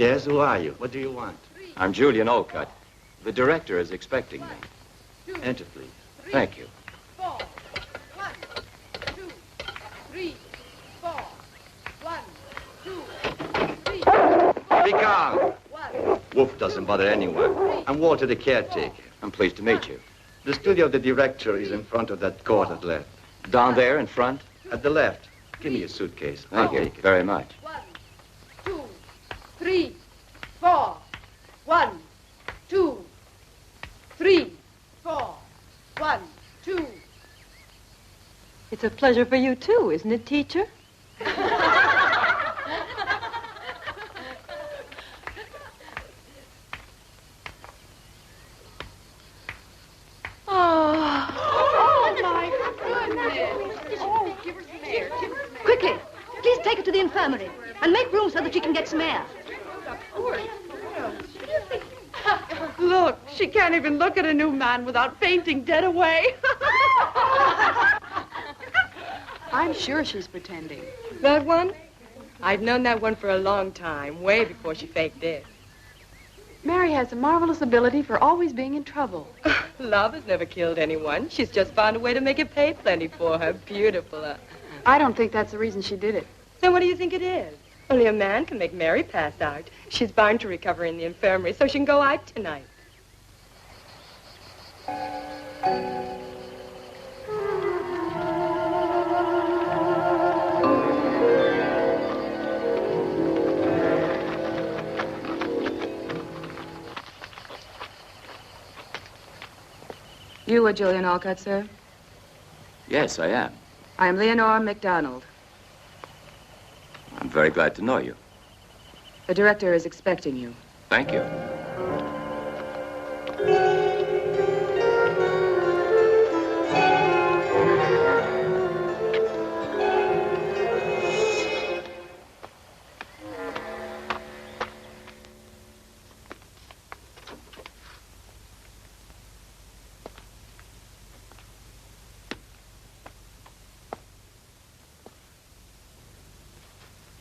Yes, who are you? What do you want? I'm Julian Olcott. The director is expecting me. Enter, please. Thank you. 4. 1, 2, 3, 4. 1, 2, 3, 4. Be calm. 1. Wolf doesn't bother anyone. I'm Walter, the caretaker. I'm pleased to meet you. The studio of the director is in front of that court at the left. Down there in front? At the left. Give me your suitcase. Thank I'll you take it. very much. 1, 2, 3, 4. 1, 2, 3, 4. 1, 2. It's a pleasure for you, too, isn't it, teacher? Quickly, please take her to the infirmary and make room so that she can get some air. Look, she can't even look at a new man without fainting dead away. I'm sure she's pretending. That one? I'd known that one for a long time, way before she faked dead. Mary has a marvelous ability for always being in trouble. Love has never killed anyone. She's just found a way to make it pay plenty for her. Beautiful. I don't think that's the reason she did it. Then what do you think it is? Only a man can make Mary pass out. She's bound to recover in the infirmary so she can go out tonight. You are Julian Olcott, sir? Yes, I am. I am Leonore MacDonald. I'm very glad to know you. The director is expecting you. Thank you.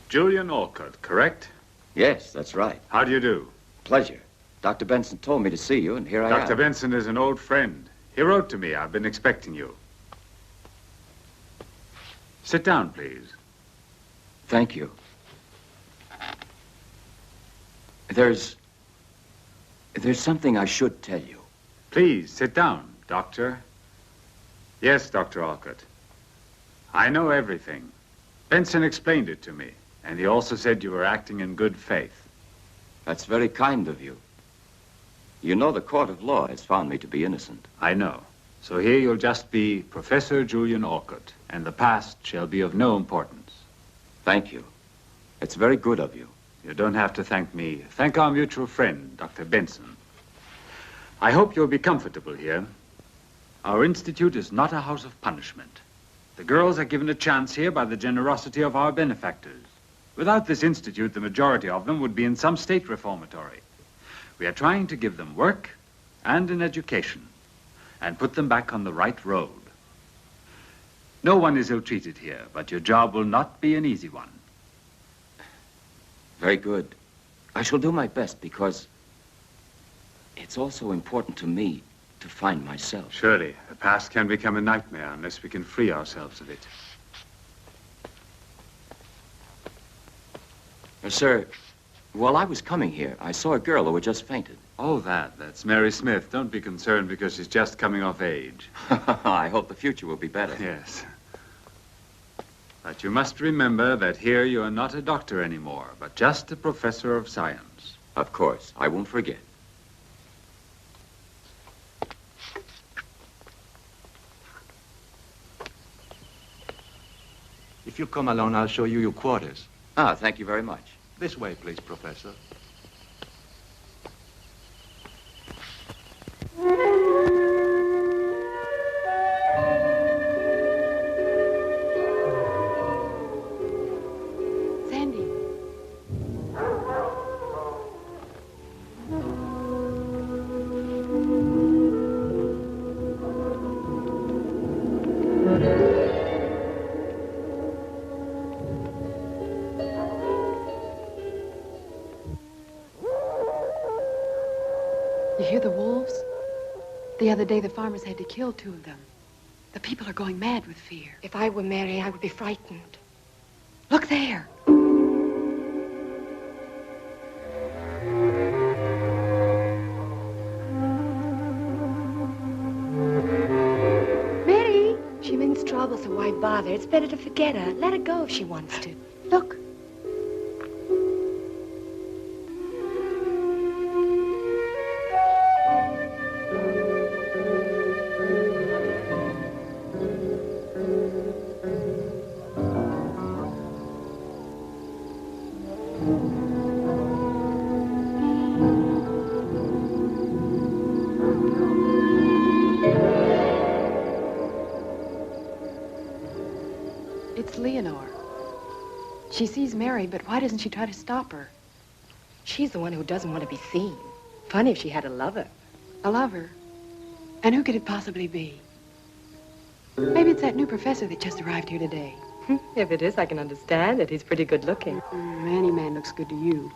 Julian Olcott, correct? Yes, that's right. How do you do? Pleasure. Dr. Benson told me to see you, and here I am. Dr. Benson is an old friend. He wrote to me. I've been expecting you. Sit down, please. Thank you. There's something I should tell you. Please, sit down, Doctor. Yes, Dr. Olcott. I know everything. Benson explained it to me, and he also said you were acting in good faith. That's very kind of you. You know the court of law has found me to be innocent. I know. So here you'll just be Professor Julian Olcott, and the past shall be of no importance. Thank you. It's very good of you. You don't have to thank me. Thank our mutual friend, Dr. Benson. I hope you'll be comfortable here. Our institute is not a house of punishment. The girls are given a chance here by the generosity of our benefactors. Without this institute, the majority of them would be in some state reformatory. We are trying to give them work and an education and put them back on the right road. No one is ill-treated here, but your job will not be an easy one. Very good. I shall do my best because it's also important to me to find myself. Surely, the past can become a nightmare unless we can free ourselves of it. Sir, while I was coming here, I saw a girl who had just fainted. Oh, that's Mary Smith. Don't be concerned because she's just coming off age. I hope the future will be better. Yes. But you must remember that here you are not a doctor anymore, but just a professor of science. Of course, I won't forget. If you come along, I'll show you your quarters. Ah, thank you very much. This way, please, Professor. Sandy. You hear the wolves? The other day, the farmers had to kill 2 of them. The people are going mad with fear. If I were Mary, I would be frightened. Look there. Mary! She means trouble, so why bother? It's better to forget her. Let her go if she wants to. Look. It's Leonore. She sees Mary, but why doesn't she try to stop her? She's the one who doesn't want to be seen. Funny if she had a lover. A lover? And who could it possibly be? Maybe it's that new professor that just arrived here today. If it is, I can understand it. He's pretty good looking. Any man looks good to you.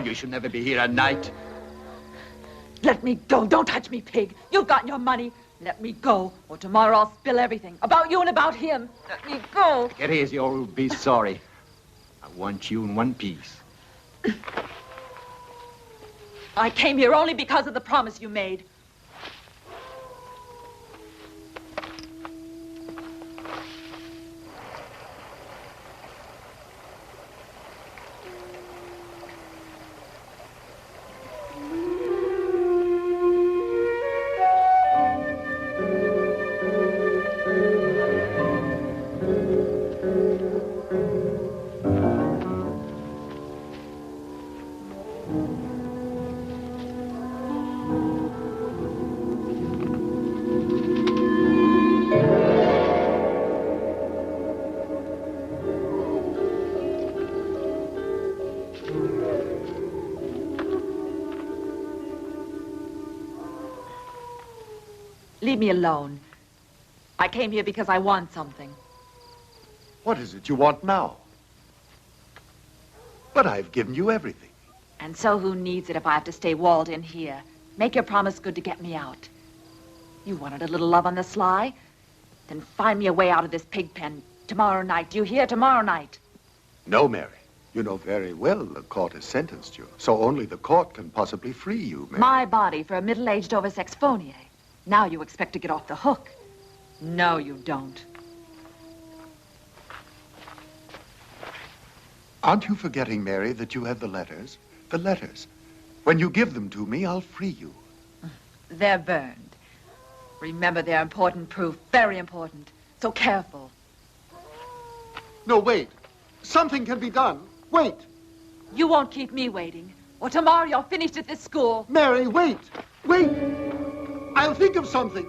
You should never be here at night. Let me go. Don't touch me, pig. You've got your money. Let me go, or tomorrow I'll spill everything. About you and about him. Let me go. Get easy or you'll be sorry. I want you in one piece. I came here only because of the promise you made. Leave me alone. I came here because I want something. What is it you want now? But I've given you everything. And so who needs it if I have to stay walled in here? Make your promise good to get me out. You wanted a little love on the sly? Then find me a way out of this pig pen tomorrow night. Do you hear? Tomorrow night. No, Mary. You know very well the court has sentenced you, so only the court can possibly free you, Mary. My body for a middle-aged oversex phonier. Now you expect to get off the hook. No, you don't. Aren't you forgetting, Mary, that you have the letters? The letters. When you give them to me, I'll free you. They're burned. Remember, they're important proof. Very important. So careful. No, wait. Something can be done. Wait. You won't keep me waiting. Or tomorrow you're finished at this school. Mary, wait. Wait. I'll think of something.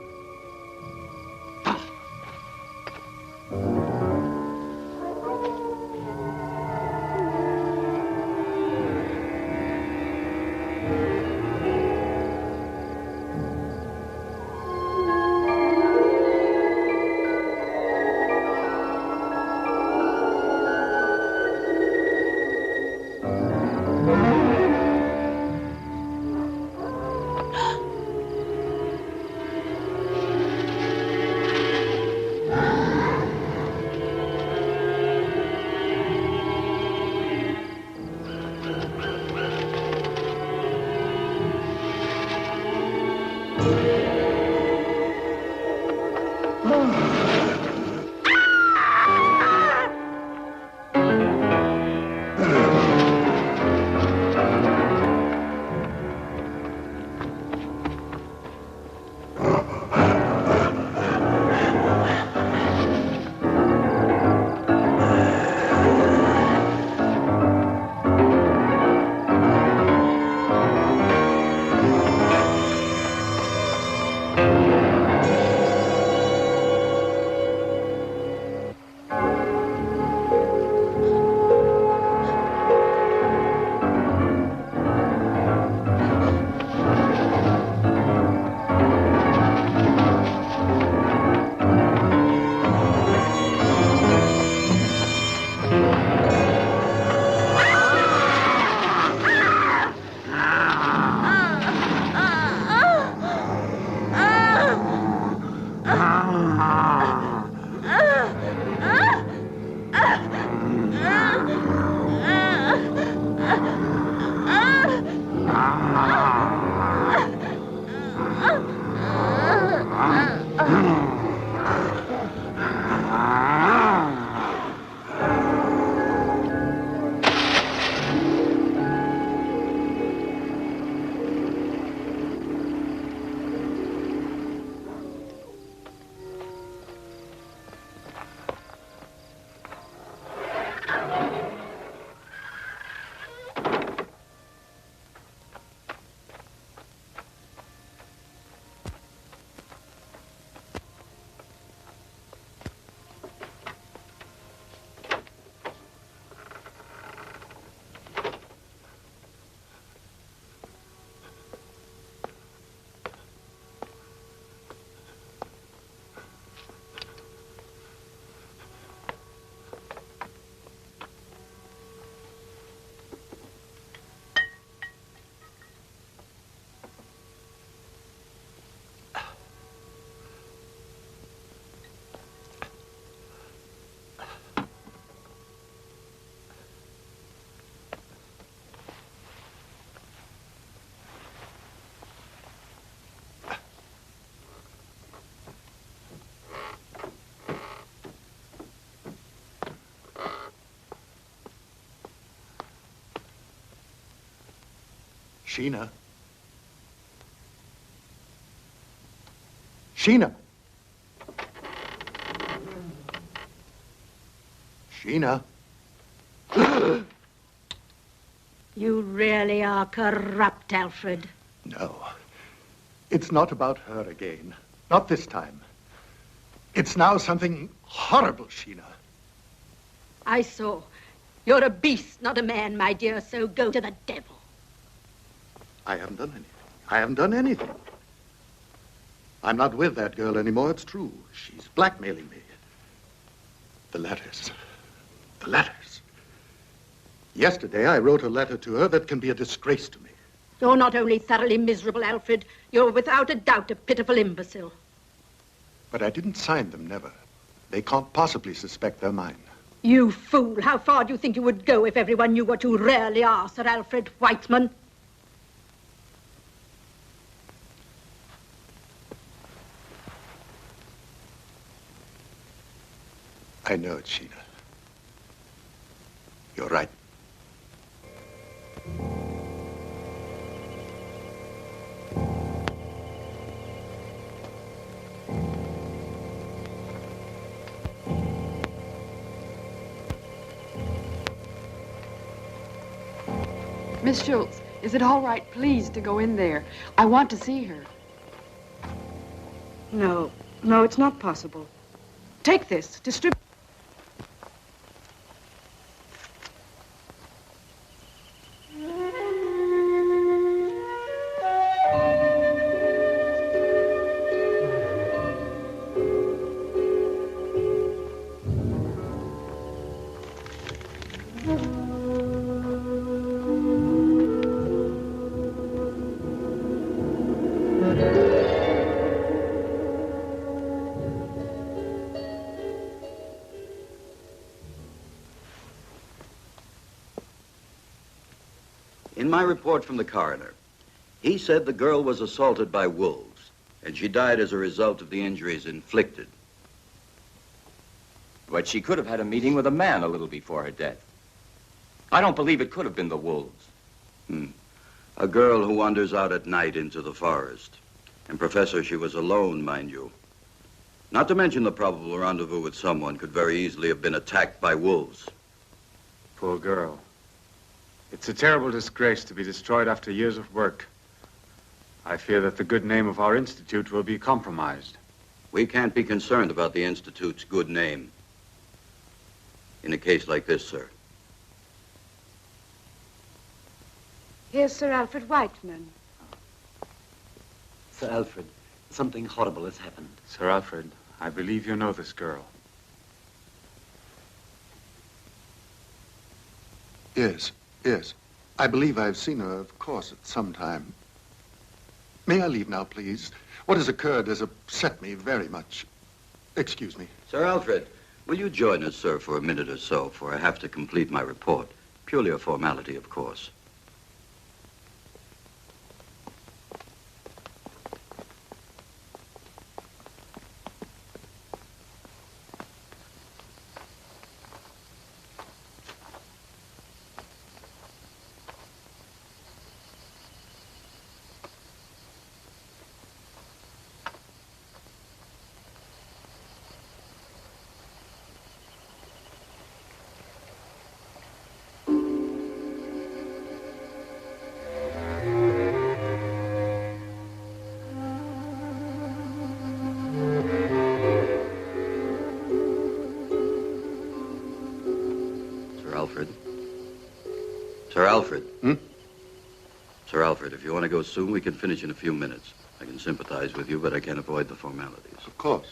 Sheena. Sheena. Sheena. You really are corrupt, Alfred. No. It's not about her again. Not this time. It's now something horrible, Sheena. I saw. You're a beast, not a man, my dear, so go to the devil. I haven't done anything. I haven't done anything. I'm not with that girl anymore, it's true. She's blackmailing me. The letters. The letters. Yesterday, I wrote a letter to her that can be a disgrace to me. You're not only thoroughly miserable, Alfred, you're without a doubt a pitiful imbecile. But I didn't sign them, never. They can't possibly suspect they're mine. You fool! How far do you think you would go if everyone knew what you really are, Sir Alfred Whiteman? I know it, Sheena. You're right. Miss Schultz, is it all right, please, to go in there? I want to see her. No, it's not possible. Take this, distribute. In my report from the coroner, he said the girl was assaulted by wolves, and she died as a result of the injuries inflicted. But she could have had a meeting with a man a little before her death. I don't believe it could have been the wolves. A girl who wanders out at night into the forest. And, Professor, she was alone, mind you. Not to mention the probable rendezvous with someone could very easily have been attacked by wolves. Poor girl. It's a terrible disgrace to be destroyed after years of work. I fear that the good name of our institute will be compromised. We can't be concerned about the Institute's good name in a case like this, sir. Here's Sir Alfred Whiteman. Sir Alfred, something horrible has happened. Sir Alfred, I believe you know this girl. Yes. Yes. I believe I've seen her, of course, at some time. May I leave now, please? What has occurred has upset me very much. Excuse me. Sir Alfred, will you join us, sir, for a minute or so, for I have to complete my report. Purely a formality, of course. Alfred. Hmm? Sir Alfred, if you want to go soon, we can finish in a few minutes. I can sympathize with you, but I can't avoid the formalities. Of course.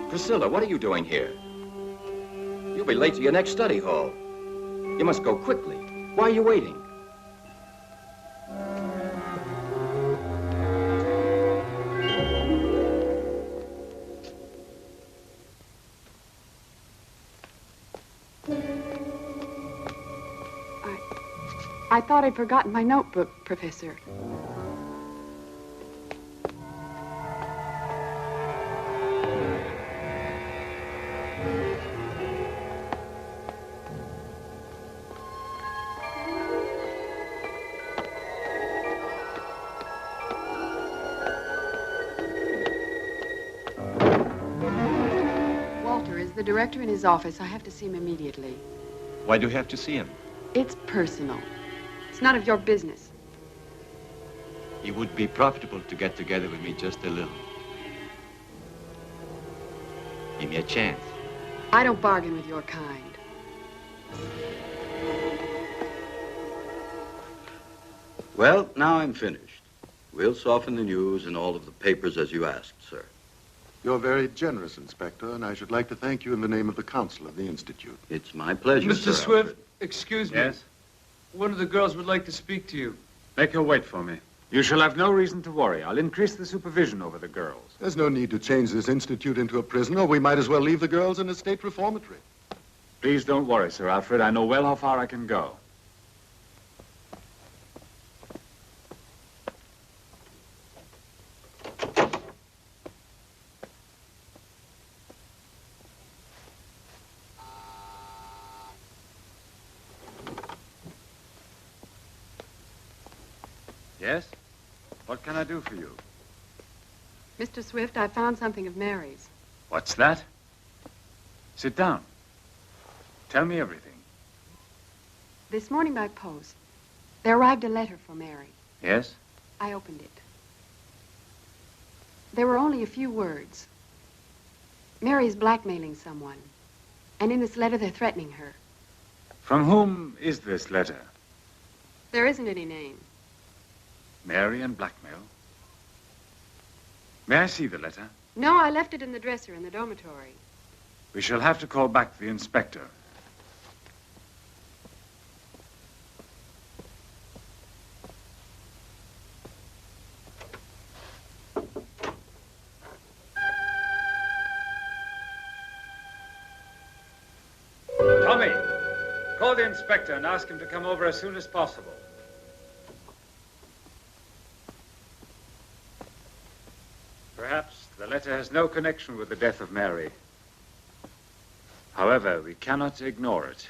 Priscilla, what are you doing here? You'll be late to your next study hall. You must go quickly. Why are you waiting? I thought I'd forgotten my notebook, Professor. Walter is the director in his office. I have to see him immediately. Why do you have to see him? It's personal. It's none of your business. It would be profitable to get together with me just a little. Give me a chance. I don't bargain with your kind. Well, now I'm finished. We'll soften the news in all of the papers as you asked, sir. You're very generous, Inspector, and I should like to thank you in the name of the Council of the Institute. It's my pleasure, Mr. Sir Swift, Alfred. excuse me. Yes? One of the girls would like to speak to you. Make her wait for me. You shall have no reason to worry. I'll increase the supervision over the girls. There's no need to change this institute into a prison, or we might as well leave the girls in a state reformatory. Please don't worry, Sir Alfred. I know well how far I can go. Yes? What can I do for you? Mr. Swift, I found something of Mary's. What's that? Sit down. Tell me everything. This morning by post, there arrived a letter for Mary. Yes? I opened it. There were only a few words. Mary is blackmailing someone. And in this letter, they're threatening her. From whom is this letter? There isn't any name. Mary and blackmail. May I see the letter? No, I left it in the dresser in the dormitory. We shall have to call back the inspector. Tommy, call the inspector and ask him to come over as soon as possible. Perhaps the letter has no connection with the death of Mary. However, we cannot ignore it.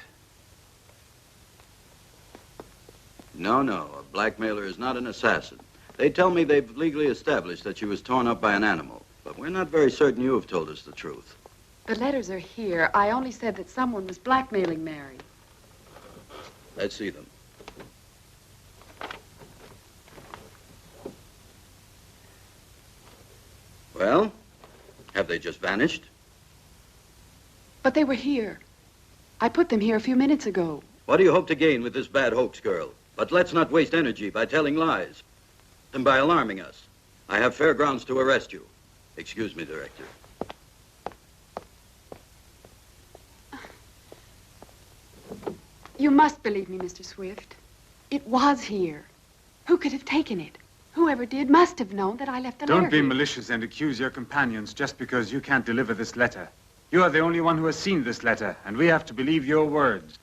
No, a blackmailer is not an assassin. They tell me they've legally established that she was torn up by an animal, but we're not very certain you have told us the truth. The letters are here. I only said that someone was blackmailing Mary. Let's see them. Well, have they just vanished? But they were here. I put them here a few minutes ago. What do you hope to gain with this bad hoax, girl? But let's not waste energy by telling lies and by alarming us. I have fair grounds to arrest you. Excuse me, Director. You must believe me, Mr. Swift. It was here. Who could have taken it? Whoever did must have known that I left the letter. Don't be here. malicious and accuse your companions just because you can't deliver this letter. You are the only one who has seen this letter, and we have to believe your words.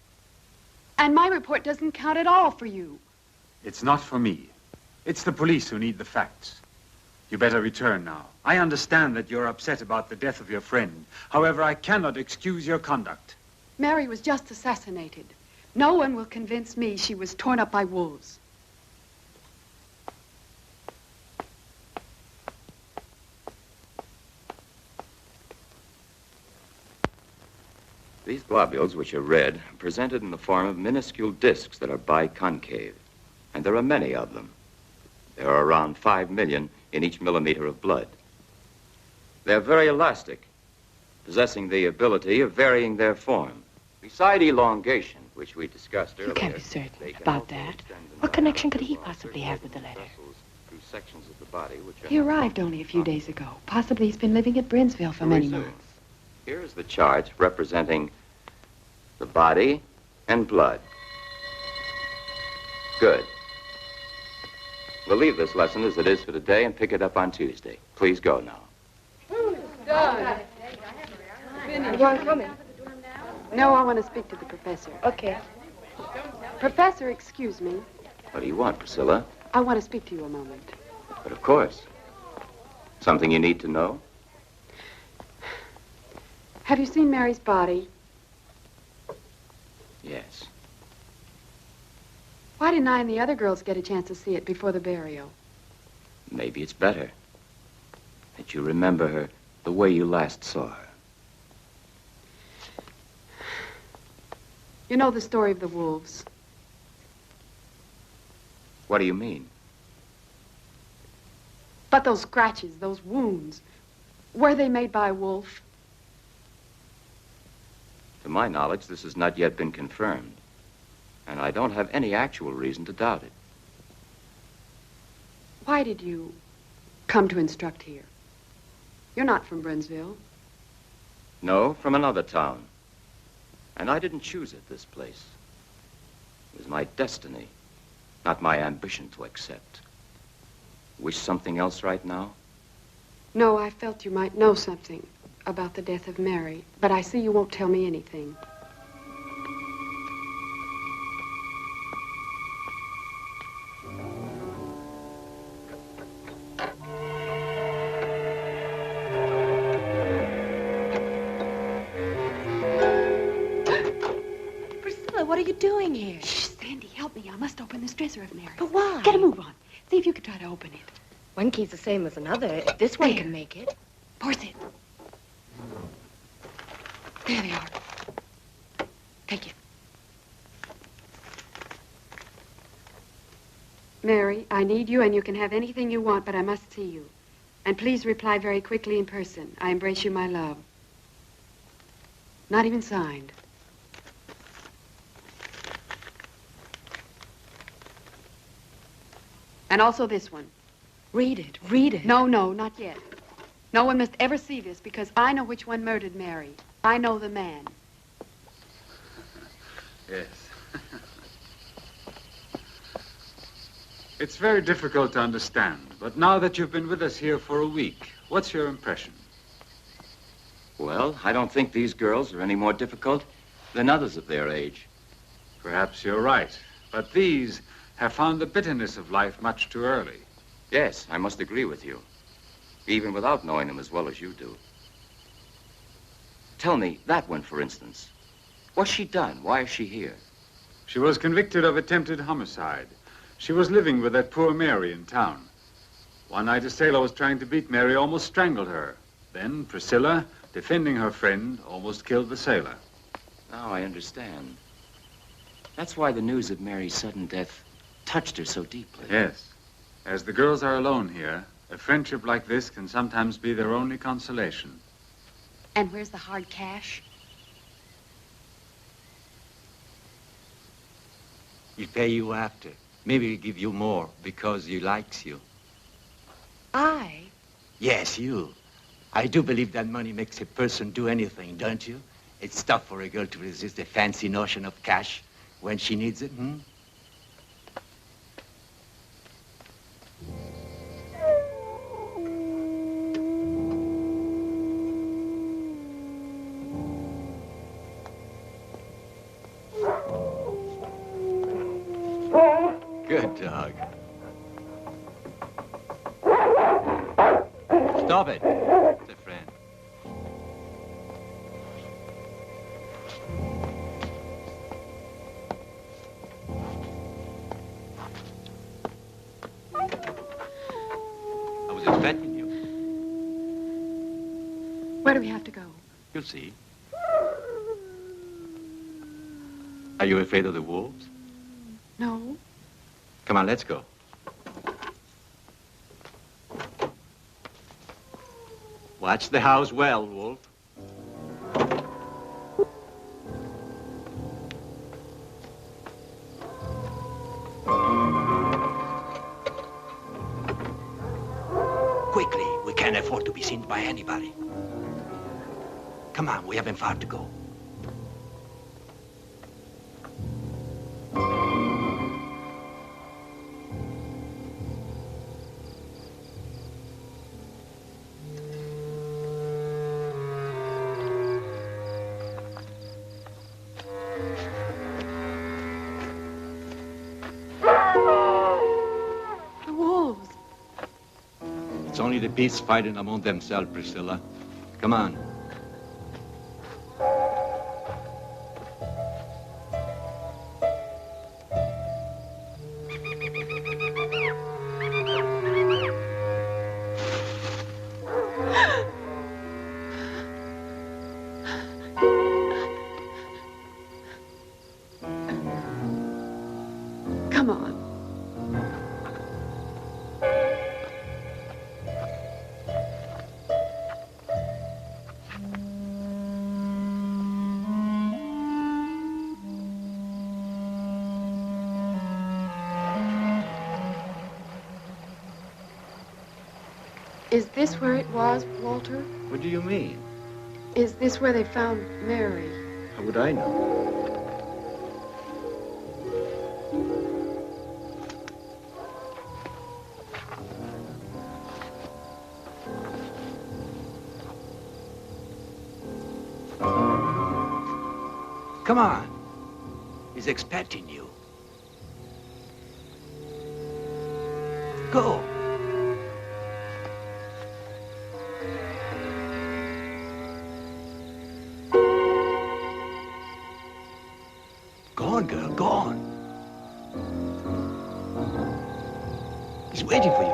And my report doesn't count at all for you. It's not for me. It's the police who need the facts. You better return now. I understand that you're upset about the death of your friend. However, I cannot excuse your conduct. Mary was just assassinated. No one will convince me she was torn up by wolves. These globules, which are red, are presented in the form of minuscule discs that are biconcave. And there are many of them. There are around 5 million in each millimeter of blood. They're very elastic, possessing the ability of varying their form. Beside elongation, which we discussed earlier... You can't be certain about that. What connection could he possibly have with the letter? Through sections of the body which are... He arrived only a few days ago. Possibly he's been living at Brinsville for many months. Here is the chart representing the body and blood. Good. We'll leave this lesson as it is for today and pick it up on Tuesday. Please go now. Done. You want to come in? No, I want to speak to the professor. Okay. Professor, excuse me. What do you want, Priscilla? I want to speak to you a moment. But of course. Something you need to know? Have you seen Mary's body? Yes. Why didn't I and the other girls get a chance to see it before the burial? Maybe it's better that you remember her the way you last saw her. You know the story of the wolves. What do you mean? But those scratches, those wounds, were they made by a wolf? To my knowledge, this has not yet been confirmed. And I don't have any actual reason to doubt it. Why did you come to instruct here? You're not from Brinsville. No, from another town. And I didn't choose it, this place. It was my destiny, not my ambition to accept. Wish something else right now? No, I felt you might know something about the death of Mary, but I see you won't tell me anything. Priscilla, what are you doing here? Shh, Sandy, help me. I must open this dresser of Mary's. But why? Get a move on. See if you can try to open it. One key's the same as another. If this one can make it. Force it. There they are. Take it. Mary, I need you, and you can have anything you want, but I must see you. And please reply very quickly in person. I embrace you, my love. Not even signed. And also this one. Read it. Read it. No, no, not yet. No one must ever see this because I know which one murdered Mary. I know the man. Yes. It's very difficult to understand, but now that you've been with us here for a week, what's your impression? Well, I don't think these girls are any more difficult than others of their age. Perhaps you're right, but these have found the bitterness of life much too early. Yes, I must agree with you, even without knowing them as well as you do. Tell me, that one, for instance. What's she done? Why is she here? She was convicted of attempted homicide. She was living with that poor Mary in town. One night, a sailor was trying to beat Mary, almost strangled her. Then Priscilla, defending her friend, almost killed the sailor. Now I understand. That's why the news of Mary's sudden death touched her so deeply. Yes. As the girls are alone here, a friendship like this can sometimes be their only consolation. And where's the hard cash? He'll pay you after. Maybe he'll give you more because he likes you. I? Yes, you. I do believe that money makes a person do anything, don't you? It's tough for a girl to resist the fancy notion of cash when she needs it, Stop it. It's a friend. I was expecting you. Where do we have to go? You'll see. Are you afraid of the wolves? No. Come on, let's go. Watch the house well, Wolf. Quickly, we can't afford to be seen by anybody. Come on, we haven't far to go. It's only the beasts fighting among themselves, Priscilla. Come on. Come on. Is this where it was, Walter? What do you mean? Is this where they found Mary? How would I know? Come on. He's expecting you. Go. Go on, girl, go on. He's waiting for you.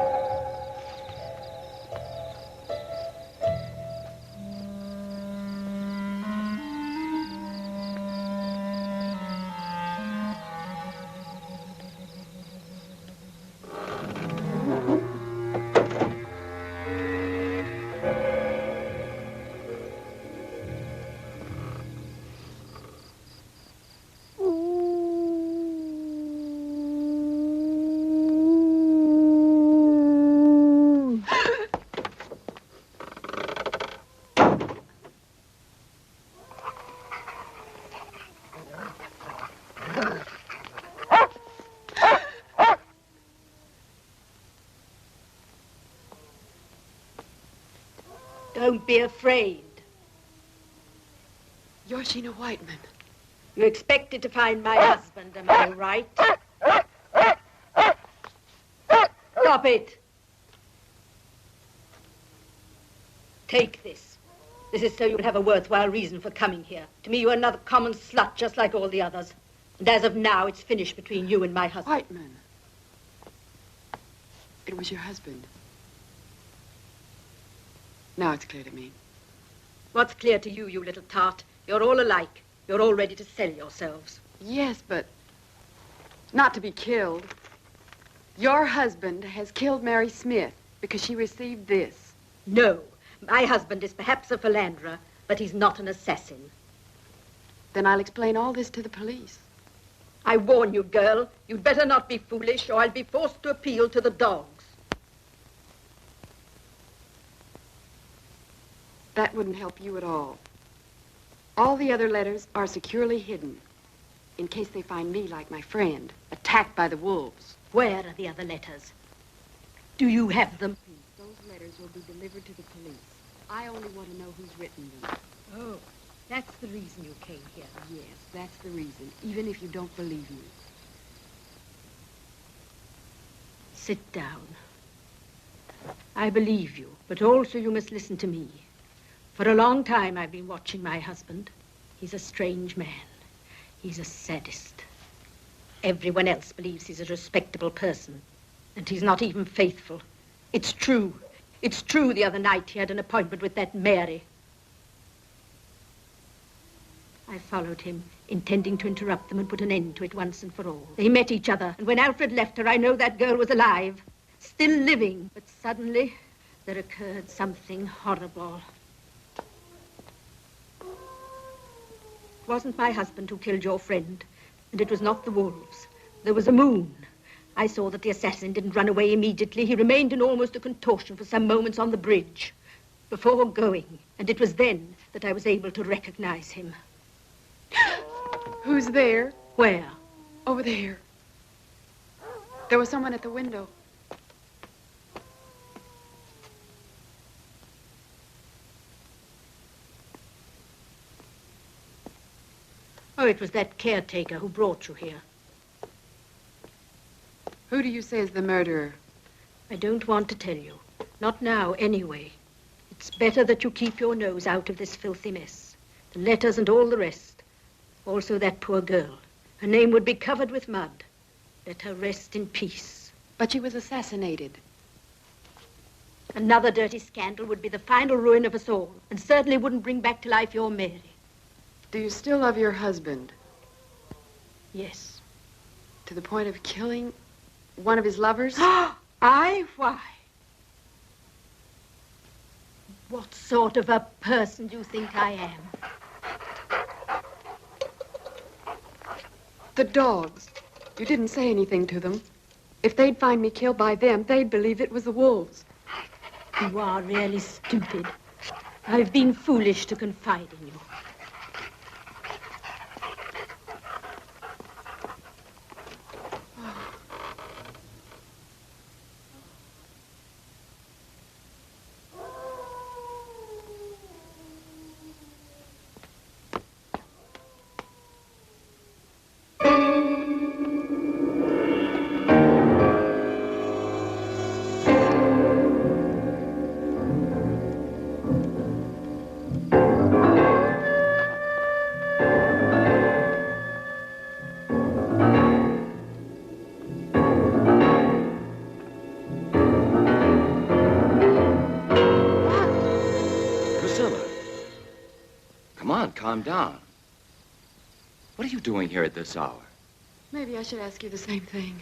Don't be afraid. You're Sheena Whiteman. You expected to find my husband, am I right? Stop it. Take this. This is so you would have a worthwhile reason for coming here. To me, you're another common slut, just like all the others. And as of now, it's finished between you and my husband. Whiteman. It was your husband. Now it's clear to me. What's clear to you, you little tart? You're all alike. You're all ready to sell yourselves. Yes, but not to be killed. Your husband has killed Mary Smith because she received this. No. My husband is perhaps a philanderer, but he's not an assassin. Then I'll explain all this to the police. I warn you, girl, you'd better not be foolish, or I'll be forced to appeal to the dogs. That wouldn't help you at all. All the other letters are securely hidden, in case they find me like my friend, attacked by the wolves. Where are the other letters? Do you have them? Those letters will be delivered to the police. I only want to know who's written them. Oh, that's the reason you came here. Yes, that's the reason, even if you don't believe me. Sit down. I believe you, but also you must listen to me. For a long time I've been watching my husband. He's a strange man. He's a sadist. Everyone else believes he's a respectable person, and he's not even faithful. It's true. It's true the other night he had an appointment with that Mary. I followed him, intending to interrupt them and put an end to it once and for all. They met each other, and when Alfred left her, I know that girl was alive, still living. But suddenly, there occurred something horrible. It wasn't my husband who killed your friend, and it was not the wolves. There was a moon. I saw that the assassin didn't run away immediately. He remained in almost a contortion for some moments on the bridge before going, and it was then that I was able to recognize him. Who's there? Where? Over there. There was someone at the window. Oh, it was that caretaker who brought you here. Who do you say is the murderer? I don't want to tell you. Not now, anyway. It's better that you keep your nose out of this filthy mess. The letters and all the rest. Also that poor girl. Her name would be covered with mud. Let her rest in peace. But she was assassinated. Another dirty scandal would be the final ruin of us all, and certainly wouldn't bring back to life your Mary. Do you still love your husband? Yes. To the point of killing one of his lovers? I? Why? What sort of a person do you think I am? The dogs. You didn't say anything to them. If they'd find me killed by them, they'd believe it was the wolves. You are really stupid. I've been foolish to confide in you. Calm down. What are you doing here at this hour? Maybe I should ask you the same thing.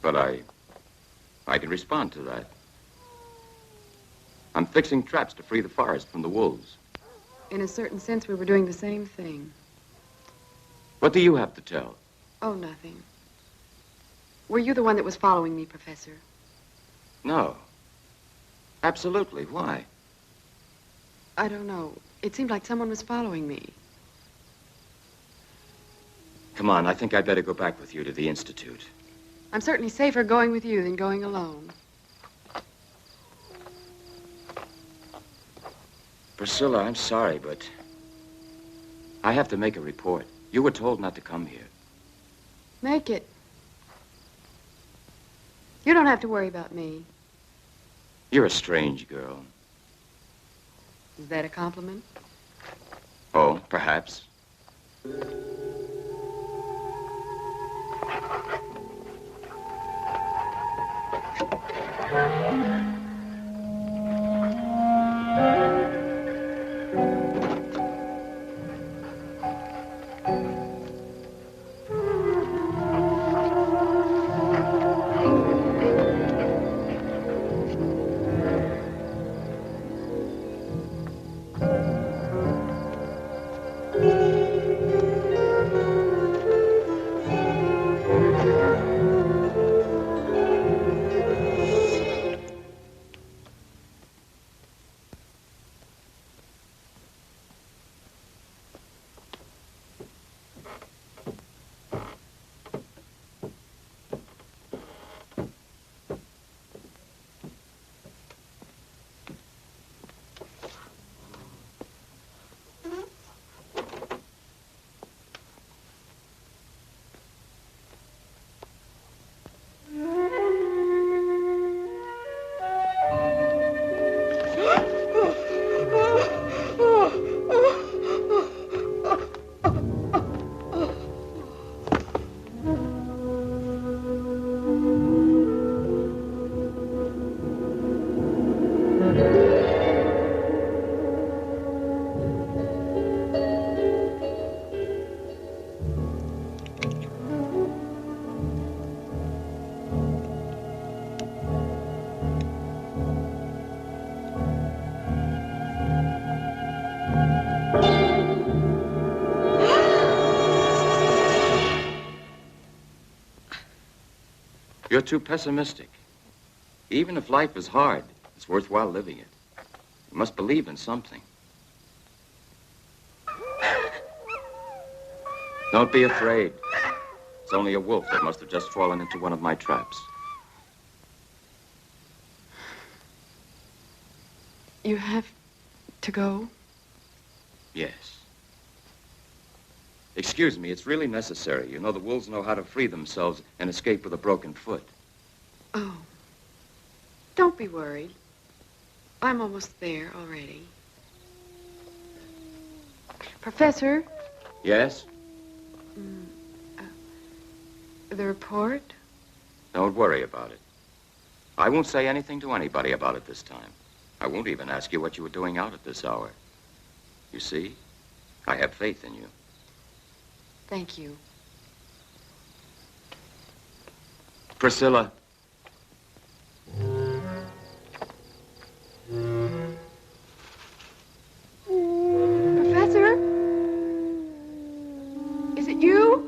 But I can respond to that. I'm fixing traps to free the forest from the wolves. In a certain sense, we were doing the same thing. What do you have to tell? Oh, nothing. Were you the one that was following me, Professor? No. Absolutely. Why? I don't know. It seemed like someone was following me. Come on, I think I'd better go back with you to the Institute. I'm certainly safer going with you than going alone. Priscilla, I'm sorry, but I have to make a report. You were told not to come here. Make it. You don't have to worry about me. You're a strange girl. Is that a compliment? Oh, perhaps. You're too pessimistic. Even if life is hard, it's worthwhile living it. You must believe in something. Don't be afraid. It's only a wolf that must have just fallen into one of my traps. You have to go? Yes. Excuse me, it's really necessary. You know, the wolves know how to free themselves and escape with a broken foot. Oh. Don't be worried. I'm almost there already. Professor? Yes? The report? Don't worry about it. I won't say anything to anybody about it this time. I won't even ask you what you were doing out at this hour. You see, I have faith in you. Thank you. Priscilla. Professor? Is it you?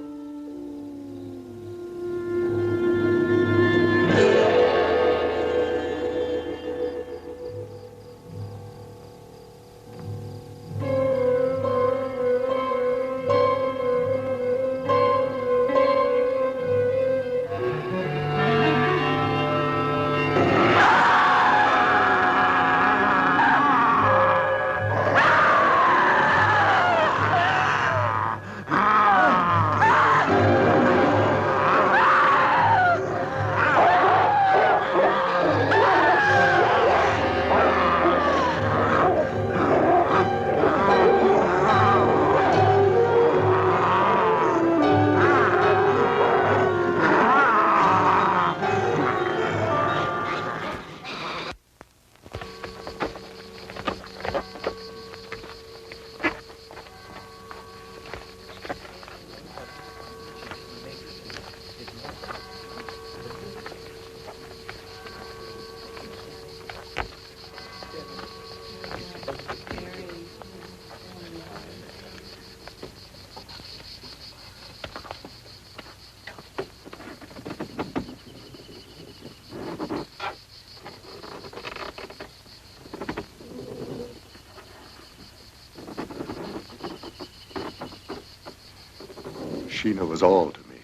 Sheena was all to me.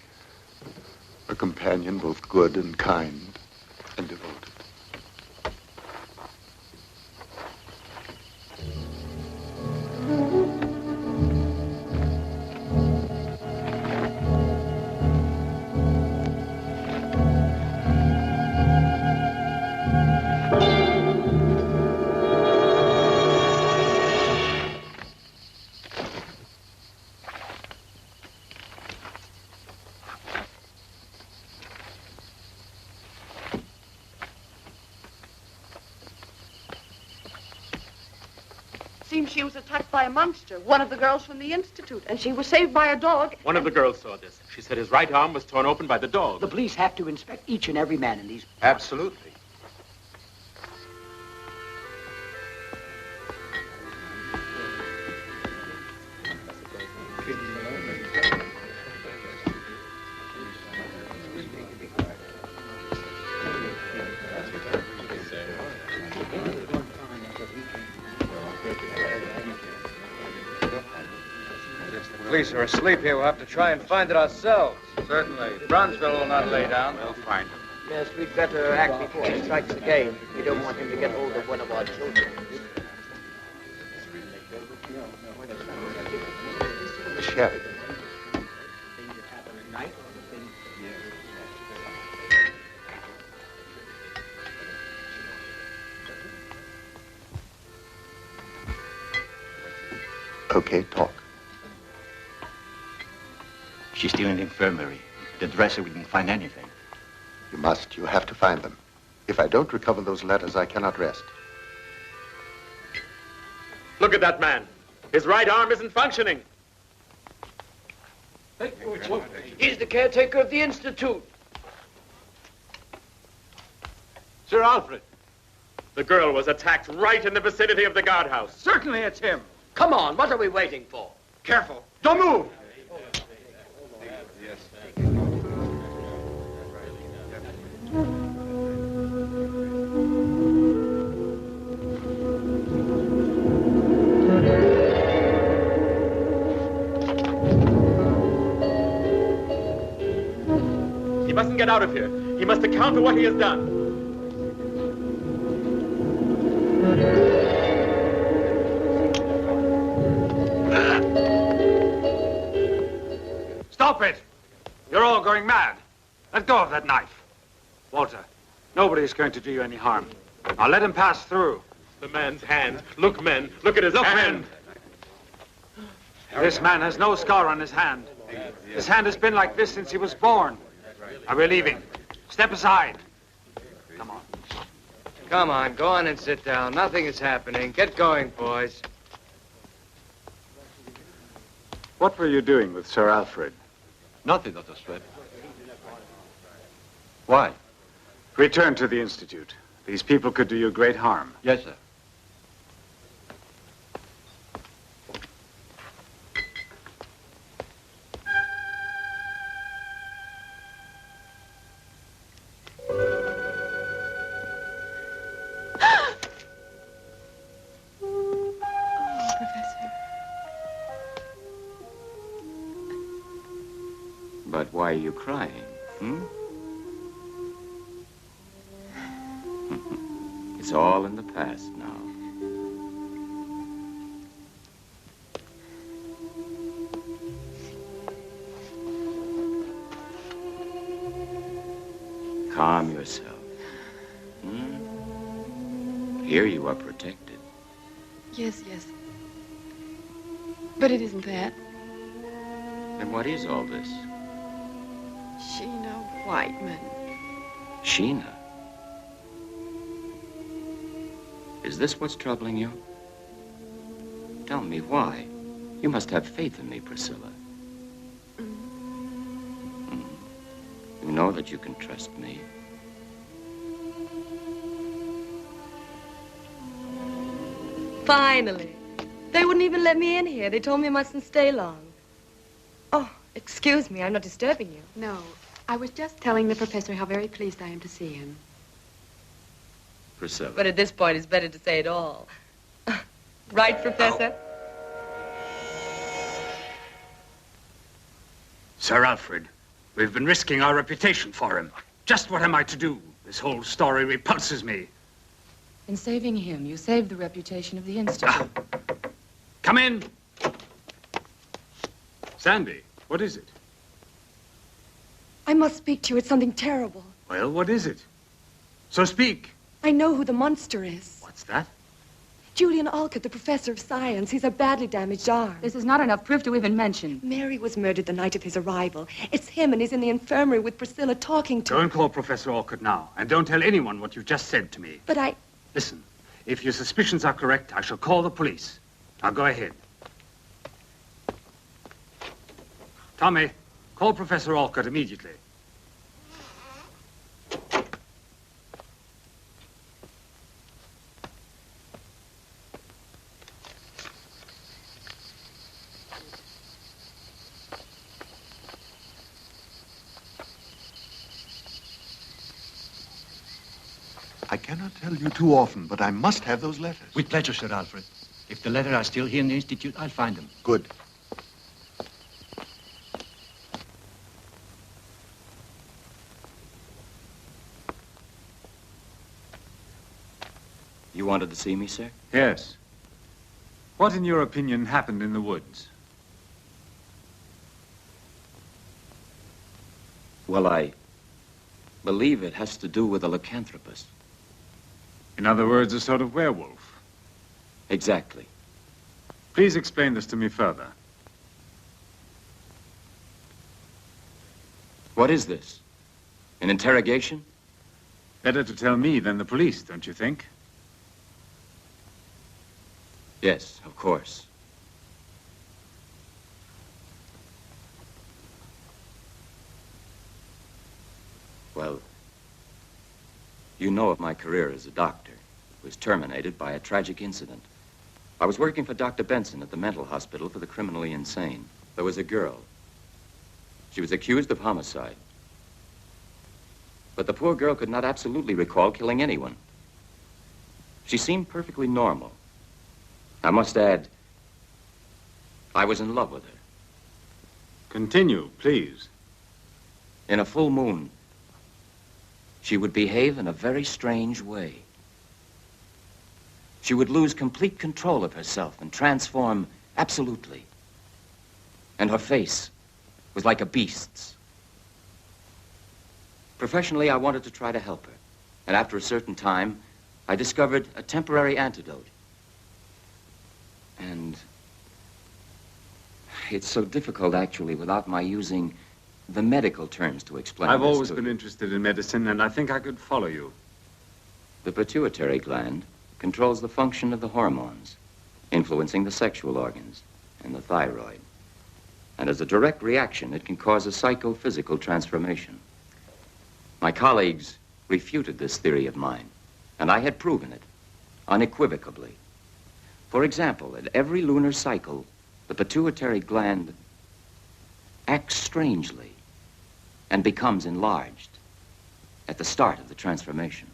A companion both good and kind and devoted. Seems she was attacked by a monster, one of the girls from the Institute, and she was saved by a dog. One of the girls saw this. She said his right arm was torn open by the dog. The police have to inspect each and every man in these... Absolutely. The police are asleep here. We'll have to try and find it ourselves. Certainly. Brownsville will not lay down. They'll find him. Yes, we'd better act before he strikes again. We don't want him to get hold of one of our children. The sheriff. Okay, talk. She's still in the infirmary. The dresser, we didn't find anything. You must. You have to find them. If I don't recover those letters, I cannot rest. Look at that man. His right arm isn't functioning. He's the caretaker of the Institute. Sir Alfred. The girl was attacked right in the vicinity of the guardhouse. Certainly it's him. Come on, what are we waiting for? Careful. Don't move. get out of here. He must account for what he has done. Stop it! You're all going mad. Let go of that knife. Walter, nobody's going to do you any harm. Now let him pass through. The man's hand. Look, men. Look at his hand. This man has no scar on his hand. His hand has been like this since he was born. Now we're leaving. Step aside. Come on. Come on, go on and sit down. Nothing is happening. Get going, boys. What were you doing with Sir Alfred? Nothing, Dr. Stratton. Why? Return to the Institute. These people could do you great harm. Yes, sir. But why are you crying, It's all in the past now. Calm yourself. Here you are protected. Yes, yes. But it isn't that. Then what is all this? Sheena Whiteman. Sheena? Is this what's troubling you? Tell me why. You must have faith in me, Priscilla. You know that you can trust me. Finally. They wouldn't even let me in here. They told me I mustn't stay long. Oh, excuse me. I'm not disturbing you. No. I was just telling the professor how very pleased I am to see him. Priscilla. But at this point, it's better to say it all. Right, Professor? Sir Alfred, we've been risking our reputation for him. Just what am I to do? This whole story repulses me. In saving him, you saved the reputation of the Institute. Come in. Sandy, what is it? I must speak to you. It's something terrible. Well, what is it? So speak. I know who the monster is. What's that? Julian Alcott, the professor of science. He's a badly damaged arm. This is not enough proof to even mention. Mary was murdered the night of his arrival. It's him, and he's in the infirmary with Priscilla talking to Go him. and call Professor Alcott now, and don't tell anyone what you've just said to me. But I... Listen, if your suspicions are correct, I shall call the police. Now go ahead. Tommy, call Professor Alcott immediately. I cannot tell you too often, but I must have those letters. With pleasure, Sir Alfred. If the letters are still here in the Institute, I'll find them. Good. You wanted to see me, sir? Yes. What, in your opinion, happened in the woods? Well, I believe it has to do with a lycanthropist. In other words, a sort of werewolf. Exactly. Please explain this to me further. What is this? An interrogation? Better to tell me than the police, don't you think? Yes, of course. Well, you know of my career as a doctor. It was terminated by a tragic incident. I was working for Dr. Benson at the mental hospital for the criminally insane. There was a girl. She was accused of homicide. But the poor girl could not absolutely recall killing anyone. She seemed perfectly normal. I must add, I was in love with her. Continue, please. In a full moon, she would behave in a very strange way. She would lose complete control of herself and transform absolutely. And her face was like a beast's. Professionally, I wanted to try to help her. And after a certain time, I discovered a temporary antidote. And it's so difficult, actually, without my using the medical terms to explain I've this always to been you. interested in medicine, and I think I could follow you. The pituitary gland controls the function of the hormones, influencing the sexual organs and the thyroid. And as a direct reaction, it can cause a psychophysical transformation. My colleagues refuted this theory of mine, and I had proven it unequivocally. For example, at every lunar cycle, the pituitary gland acts strangely and becomes enlarged at the start of the transformation.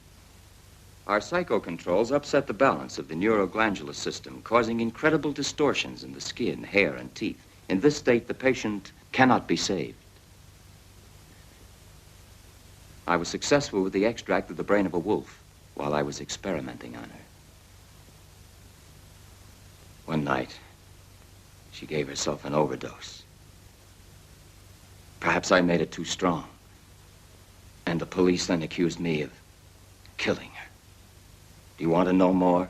Our psychocontrols upset the balance of the neuroglandular system, causing incredible distortions in the skin, hair, and teeth. In this state, the patient cannot be saved. I was successful with the extract of the brain of a wolf while I was experimenting on her. One night, she gave herself an overdose. Perhaps I made it too strong. And the police then accused me of killing her. Do you want to know more?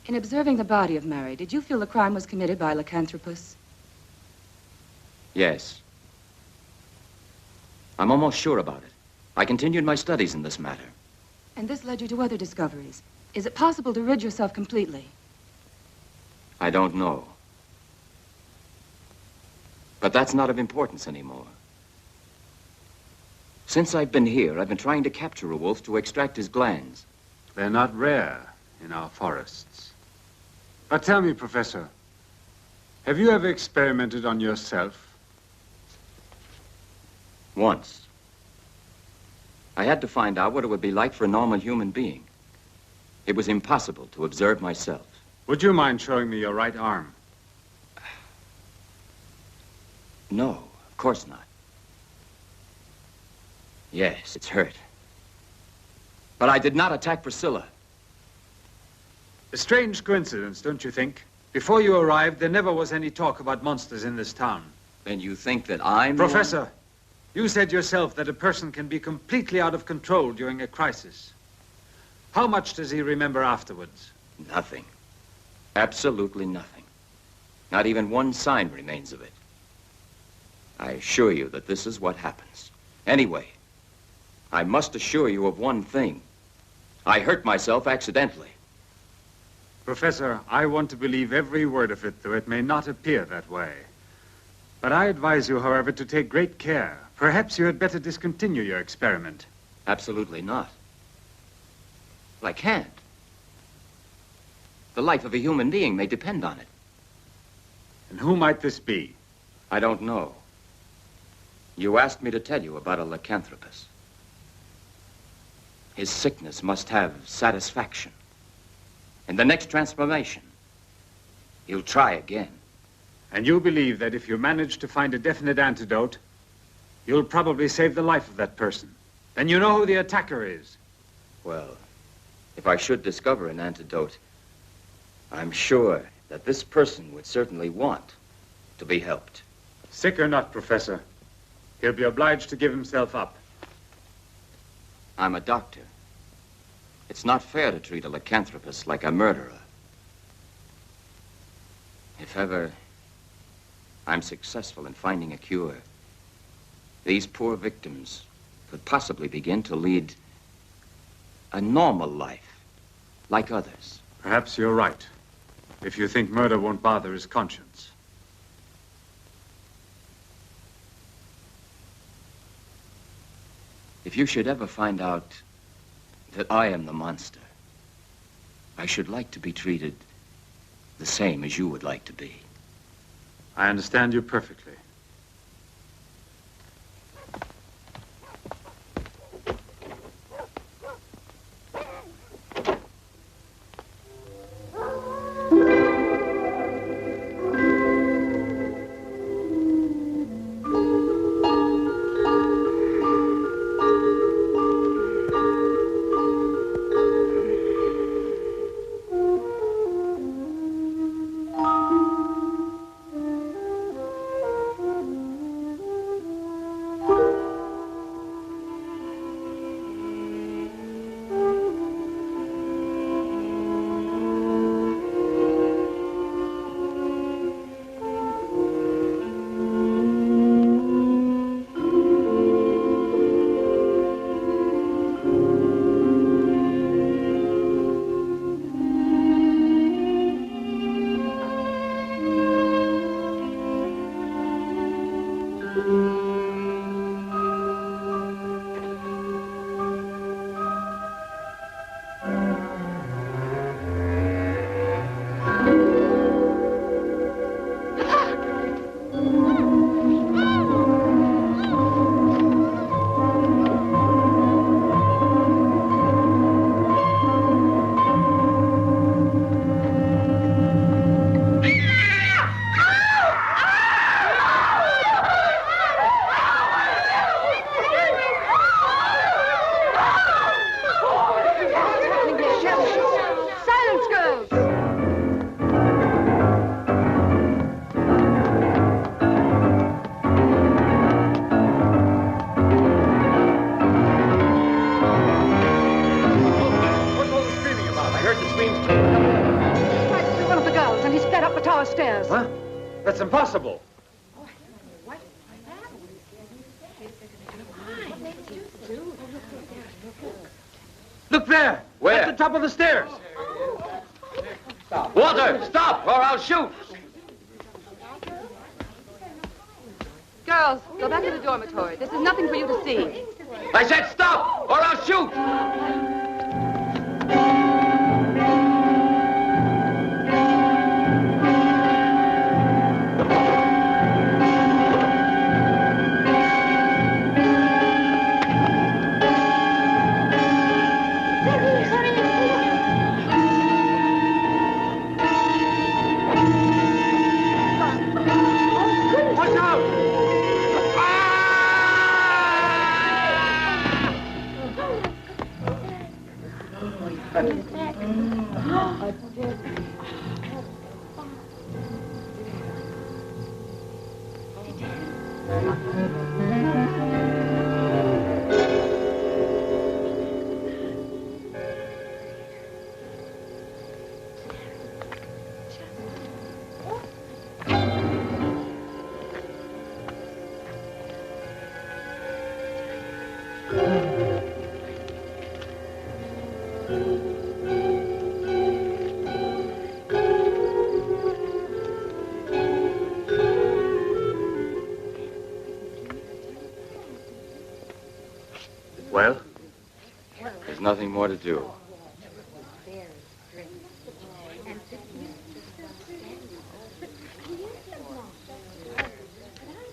In observing the body of Mary, did you feel the crime was committed by a lycanthropus? Yes. I'm almost sure about it. I continued my studies in this matter. And this led you to other discoveries. Is it possible to rid yourself completely? I don't know. But that's not of importance anymore. Since I've been here, I've been trying to capture a wolf to extract his glands. They're not rare in our forests. But tell me, Professor, have you ever experimented on yourself? Once. I had to find out what it would be like for a normal human being. It was impossible to observe myself. Would you mind showing me your right arm? No, of course not. Yes, it's hurt. But I did not attack Priscilla. A strange coincidence, don't you think? Before you arrived, there never was any talk about monsters in this town. Then you think that I'm... Professor, you said yourself that a person can be completely out of control during a crisis. How much does he remember afterwards? Nothing. Absolutely nothing. Not even one sign remains of it. I assure you that this is what happens. Anyway, I must assure you of one thing. I hurt myself accidentally. Professor, I want to believe every word of it, though it may not appear that way. But I advise you, however, to take great care. Perhaps you had better discontinue your experiment. Absolutely not. But I can't. The life of a human being may depend on it. And who might this be? I don't know. You asked me to tell you about a lycanthropus. His sickness must have satisfaction. In the next transformation, he'll try again. And you believe that if you manage to find a definite antidote, you'll probably save the life of that person. Then you know who the attacker is. Well, if I should discover an antidote, I'm sure that this person would certainly want to be helped. Sick or not, Professor, he'll be obliged to give himself up. I'm a doctor. It's not fair to treat a lycanthropus like a murderer. If ever I'm successful in finding a cure, these poor victims could possibly begin to lead a normal life, like others. Perhaps you're right, if you think murder won't bother his conscience. If you should ever find out that I am the monster, I should like to be treated the same as you would like to be. I understand you perfectly. tower stairs. Huh? That's impossible. Look there! Where? At the top of the stairs! Walter, stop, or I'll shoot! Girls, go back to the dormitory. This is nothing for you to see. I said stop, or I'll shoot! Well? There's nothing more to do.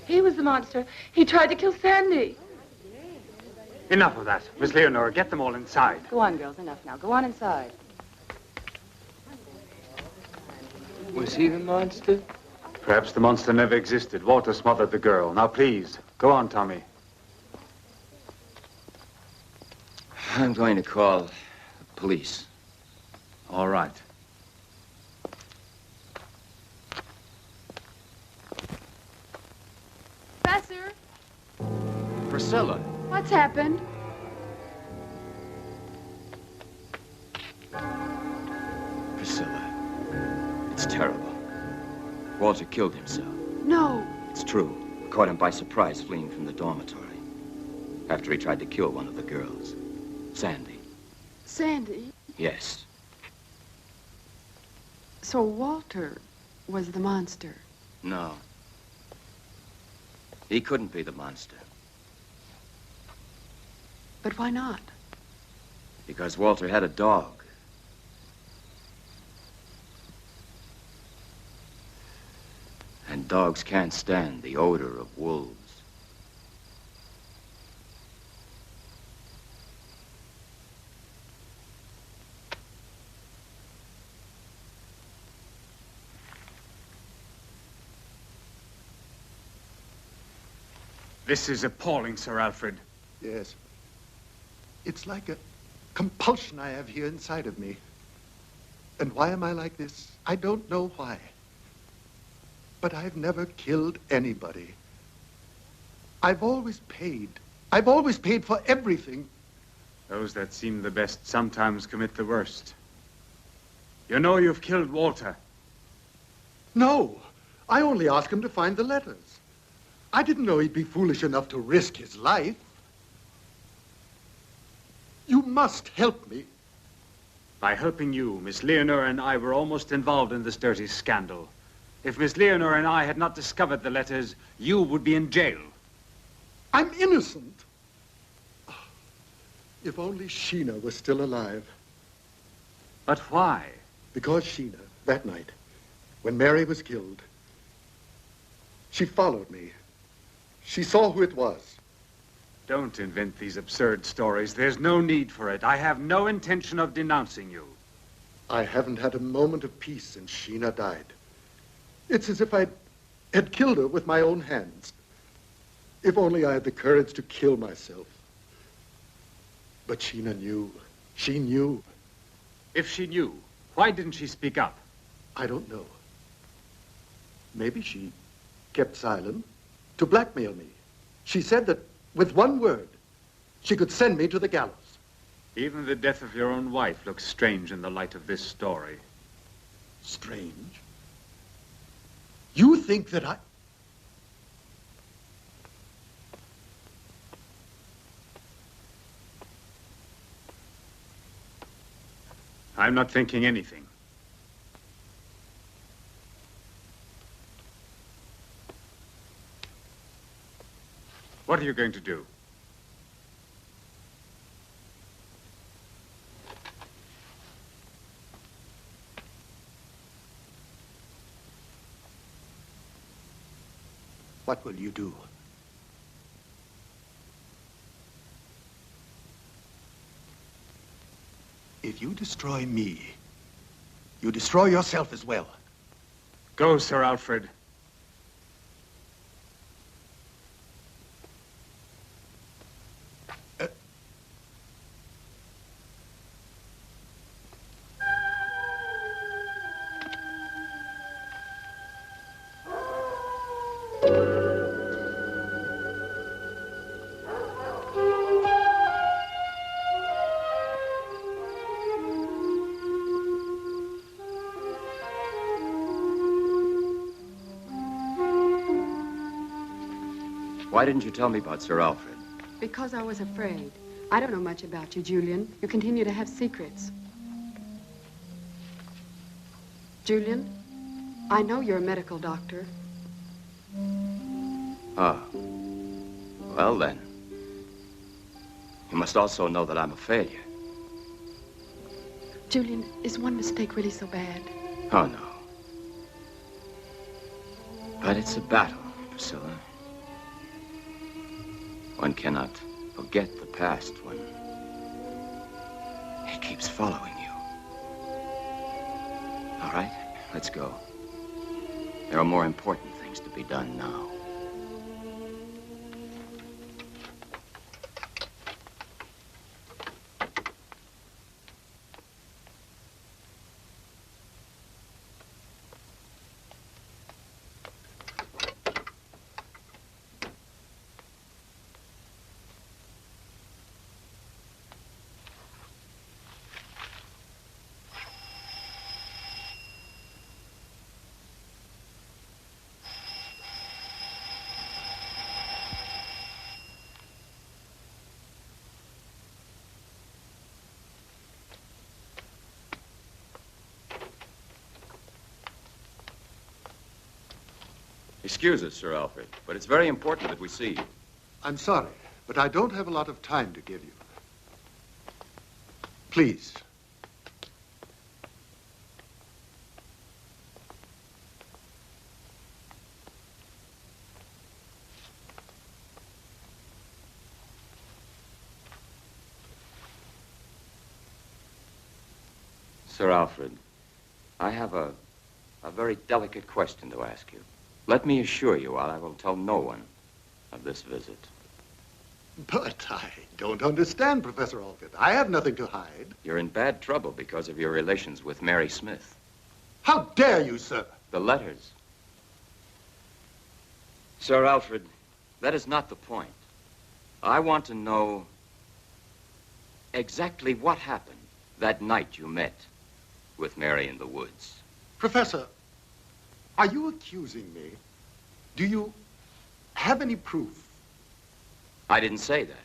He was the monster. He tried to kill Sandy. Enough of that. Miss Leonora, get them all inside. Go on, girls. Enough now. Go on inside. Was he the monster? Perhaps the monster never existed. Walter smothered the girl. Now, please, go on, Tommy. I'm going to call the police. All right. Professor, Priscilla. what's happened? Priscilla. It's terrible. Walter killed himself. No. It's true. We caught him by surprise fleeing from the dormitory. After he tried to kill one of the girls. Sandy. Sandy? Yes. So Walter was the monster. No. He couldn't be the monster. But why not? Because Walter had a dog. And dogs can't stand the odor of wolves. This is appalling, Sir Alfred. Yes. It's like a compulsion I have here inside of me. And why am I like this? I don't know why. But I've never killed anybody. I've always paid. I've always paid for everything. Those that seem the best sometimes commit the worst. You know you've killed Walter. No. I only asked him to find the letters. I didn't know he'd be foolish enough to risk his life. You must help me. By helping you, Miss Leonora and I were almost involved in this dirty scandal. If Miss Leonora and I had not discovered the letters, you would be in jail. I'm innocent. If only Sheena was still alive. But why? Because Sheena, that night, when Mary was killed, she followed me. She saw who it was. Don't invent these absurd stories. There's no need for it. I have no intention of denouncing you. I haven't had a moment of peace since Sheena died. It's as if I had killed her with my own hands. If only I had the courage to kill myself. But Sheena knew. She knew. If she knew, why didn't she speak up? I don't know. Maybe she kept silent to blackmail me. She said that with one word, she could send me to the gallows. Even the death of your own wife looks strange in the light of this story. Strange? You think that I... I'm not thinking anything. What are you going to do? What will you do? If you destroy me, you destroy yourself as well. Go, Sir Alfred. Why didn't you tell me about Sir Alfred? Because I was afraid. I don't know much about you, Julian. You continue to have secrets. Julian, I know you're a medical doctor. Ah. Well, then. You must also know that I'm a failure. Julian, is one mistake really so bad? Oh, no. But it's a battle, Priscilla. One cannot forget the past when it keeps following you. All right, let's go. There are more important things to be done now. Excuse us, Sir Alfred, but it's very important that we see you. I'm sorry, but I don't have a lot of time to give you. Please. Sir Alfred, I have a very delicate question to ask you. Let me assure you, I will tell no one of this visit. But I don't understand, Professor Alfred. I have nothing to hide. You're in bad trouble because of your relations with Mary Smith. How dare you, sir? The letters. Sir Alfred, that is not the point. I want to know exactly what happened that night you met with Mary in the woods. Professor, are you accusing me? Do you have any proof? I didn't say that.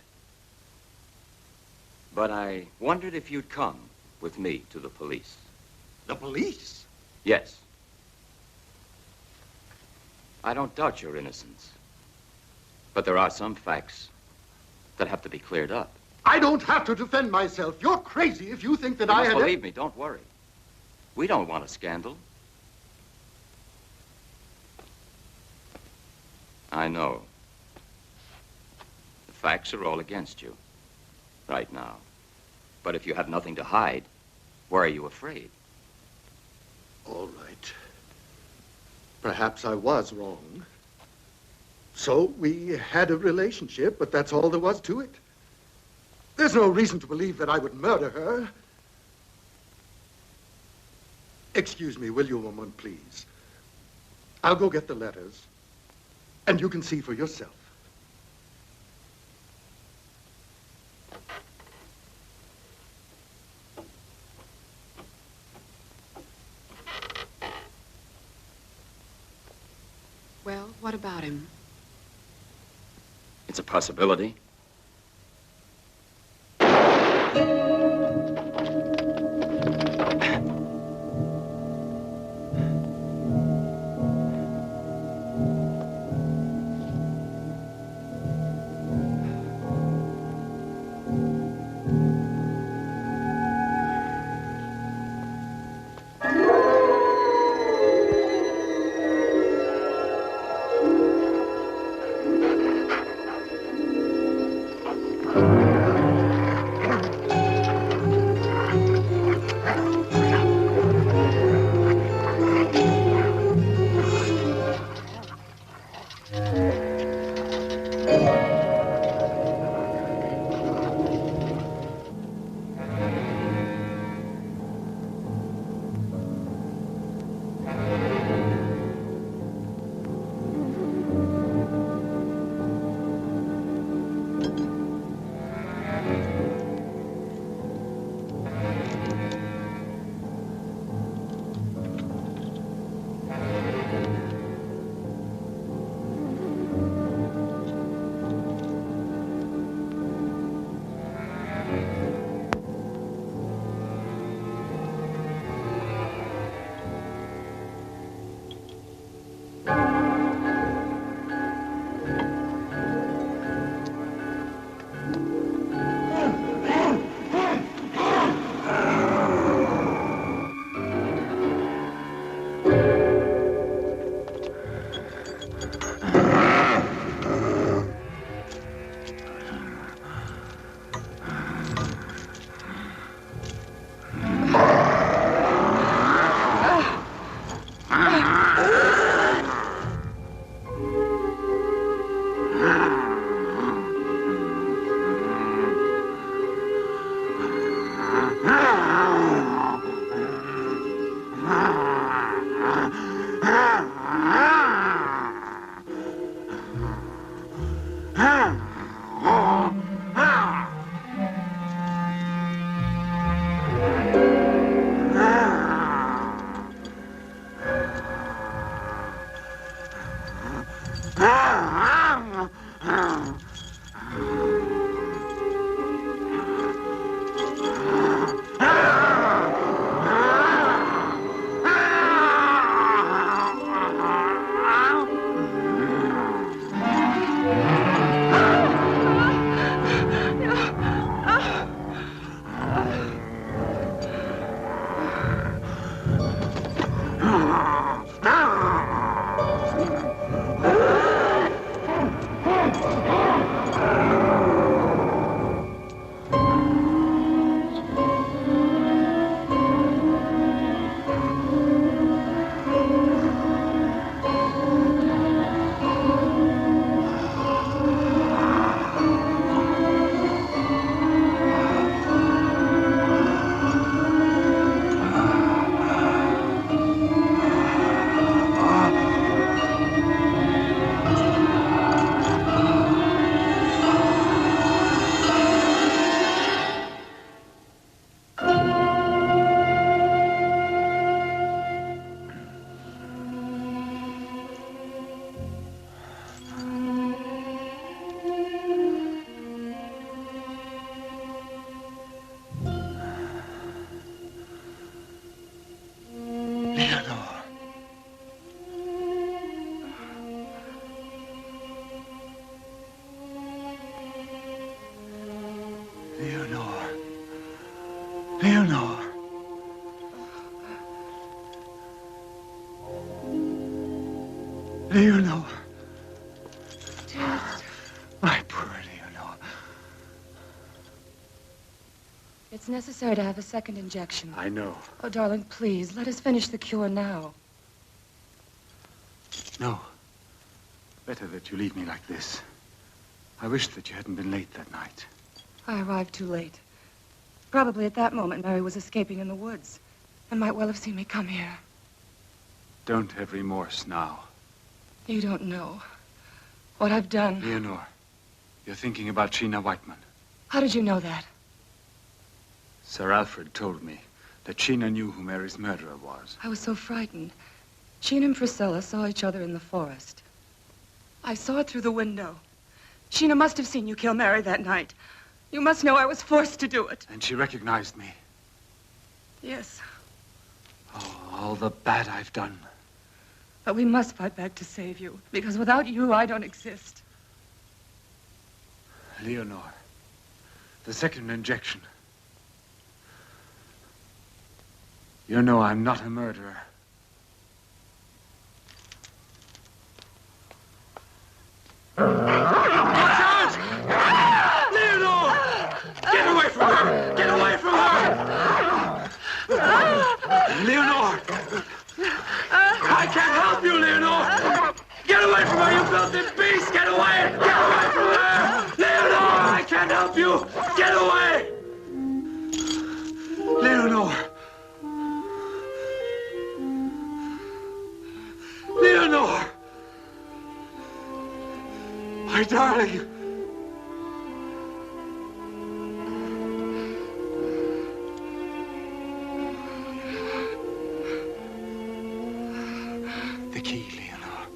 But I wondered if you'd come with me to the police. The police? Yes. I don't doubt your innocence. But there are some facts that have to be cleared up. I don't have to defend myself. You're crazy if you think that You I must had... believe me, don't worry. We don't want a scandal. I know. The facts are all against you right now. But if you have nothing to hide, why are you afraid? All right. Perhaps I was wrong. So we had a relationship, but that's all there was to it. There's no reason to believe that I would murder her. Excuse me, will you, a moment, please? I'll go get the letters, and you can see for yourself. What about him? It's a possibility. Leonore. Leonore. My poor Leonore. It's necessary to have a second injection. I know. Oh, darling, please, let us finish the cure now. No. Better that you leave me like this. I wish that you hadn't been late that night. I arrived too late. Probably at that moment, Mary was escaping in the woods and might well have seen me come here. Don't have remorse now. You don't know what I've done. Leonore, you're thinking about Sheena Whiteman. How did you know that? Sir Alfred told me that Sheena knew who Mary's murderer was. I was so frightened. Sheena and Priscilla saw each other in the forest. I saw it through the window. Sheena must have seen you kill Mary that night. You must know I was forced to do it. And she recognized me. Yes, Oh, all the bad I've done. but we must fight back to save you, because without you, I don't exist. Leonor, the second injection. You know I'm not a murderer. Watch out! Leonor! Get away from her! Get away from her! Leonor! I can't help you, Leonor! Get away from her, you filthy beast! Get away! Get away from her! Leonor! I can't help you! Get away! Leonor! Leonor! My darling! The key, Leonor.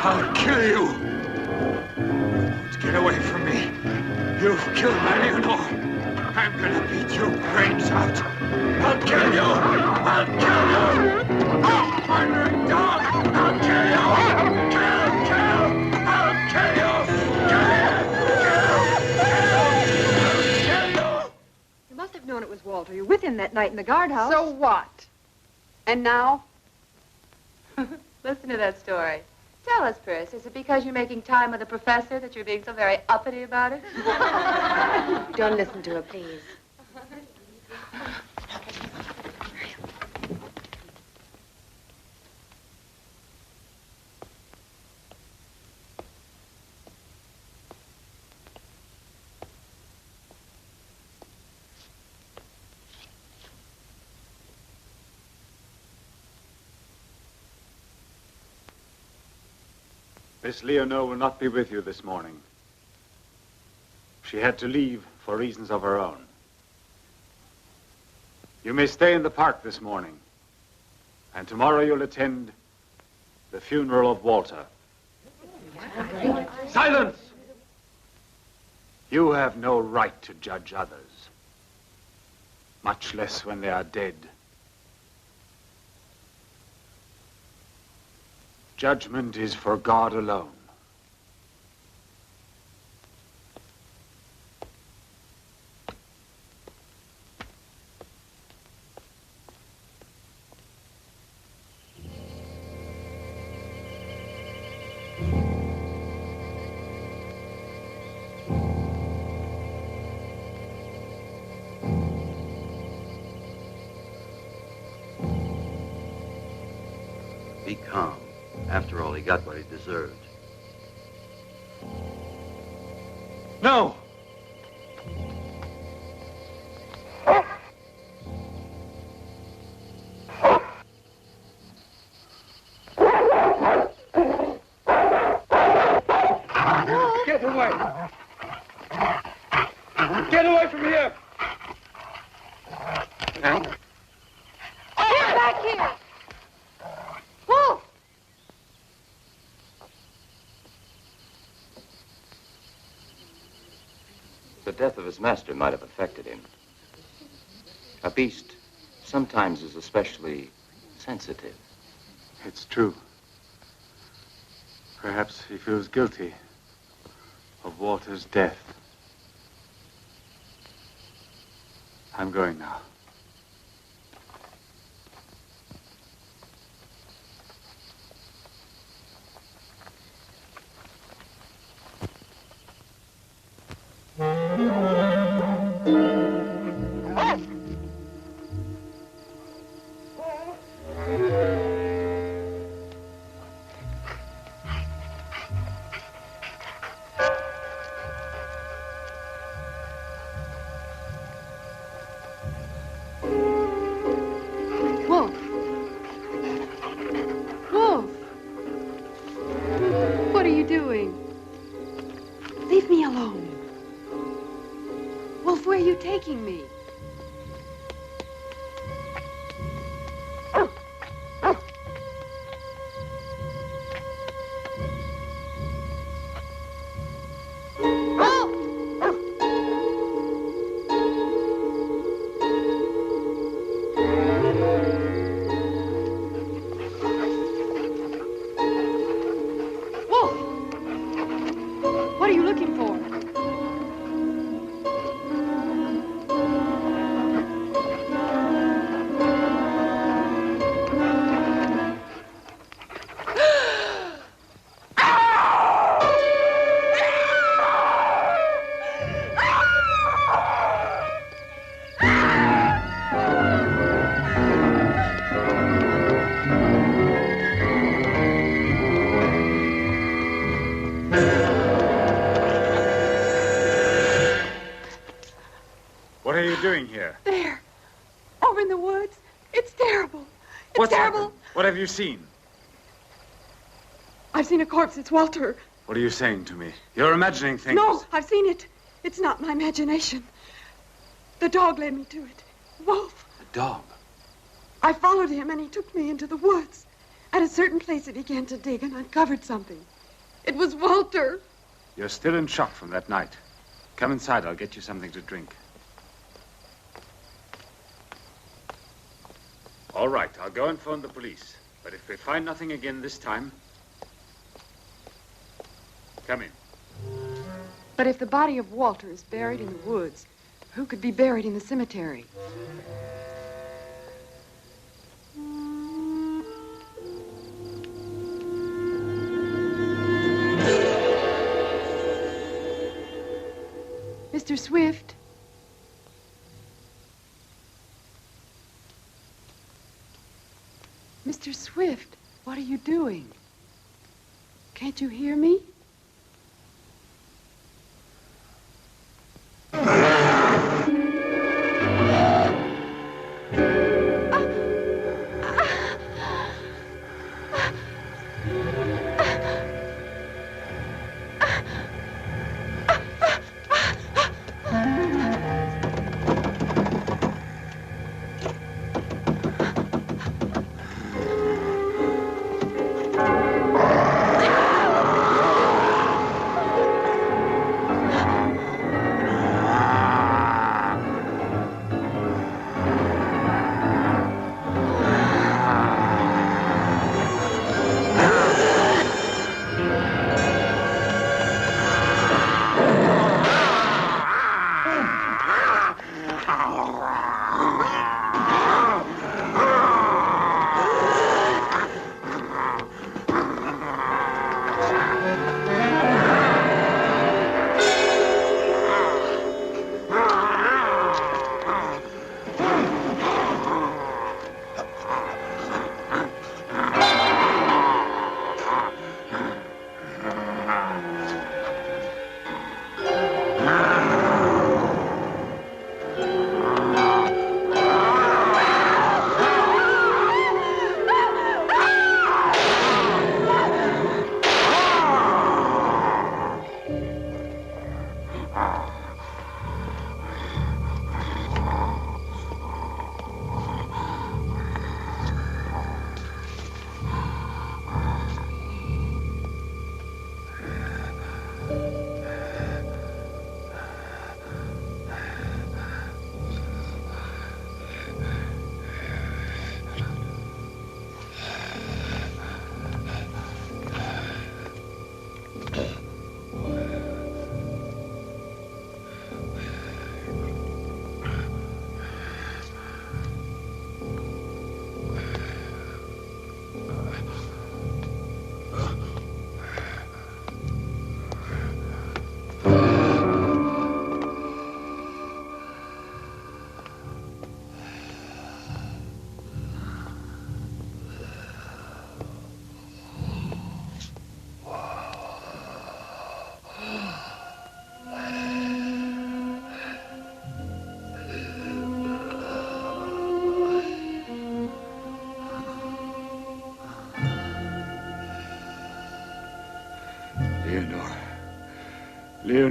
I'll kill you! Don't get away from me. You've killed my Leonor. I'm gonna beat your brains out. I'll kill you! I'll kill you! Oh, murdering dog! I'll kill you! Kill! I'll kill you! You must have known it was Walter. You were with him that night in the guardhouse. So what? And now? Listen to that story. Tell us, Percy, is it because you're making time with the professor that you're being so very uppity about it? Don't listen to her, please. Miss Leonor will not be with you this morning. She had to leave for reasons of her own. You may stay in the park this morning, and tomorrow you'll attend the funeral of Walter. Silence! You have no right to judge others, much less when they are dead. Judgment is for God alone. Be calm. After all, he got what he deserved. No! Get away! Get away from here! Get back here! Wolf! The death of his master might have affected him. A beast sometimes is especially sensitive. It's true. Perhaps he feels guilty of Walter's death. I'm going now. alone. Wolf, where are you taking me? What are you doing here? There. Over in the woods. It's terrible. It's What's terrible. happened? What have you seen? I've seen a corpse. It's Walter. What are you saying to me? You're imagining things. No, I've seen it. It's not my imagination. The dog led me to it. Wolf. A dog? I followed him and he took me into the woods. At a certain place he began to dig and uncovered something. It was Walter. You're still in shock from that night. Come inside. I'll get you something to drink. All right, I'll go and phone the police. But if we find nothing again this time, come in. But if the body of Walter is buried in the woods, who could be buried in the cemetery? Mr. Swift? Mr. Swift, what are you doing? Can't you hear me?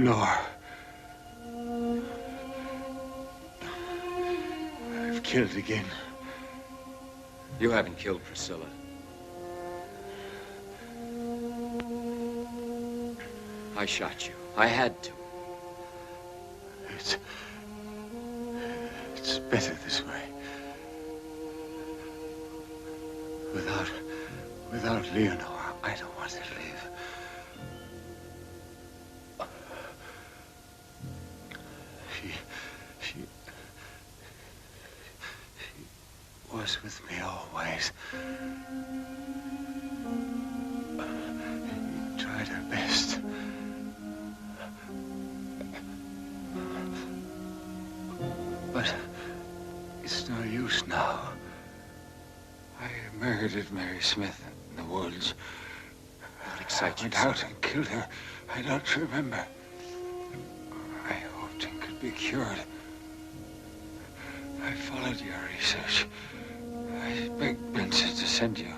Leonore. I've killed again. You haven't killed Priscilla. I shot you. I had to. It's better this way. Without Leonore, I don't want to live. She was with me always. She tried her best. But it's no use now. I murdered Mary Smith in the woods. What excites you? I went out and killed her. I don't remember. I hoped it could be cured. I followed your research. I begged Benson to send you.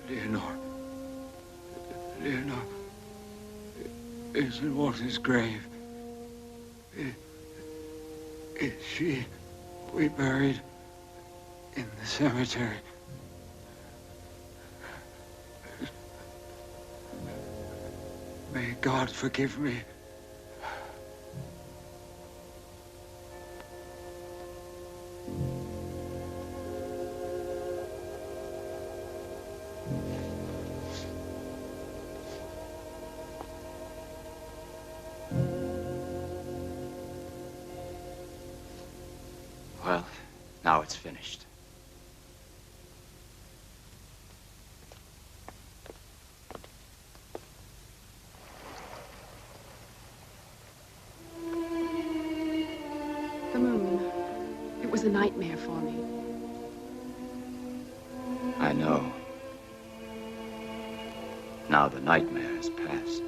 Leonore is in Walter's grave. Is she we buried in the cemetery? May God forgive me. Well, now it's finished. The moon. It was a nightmare for me. I know. Now the nightmare has passed.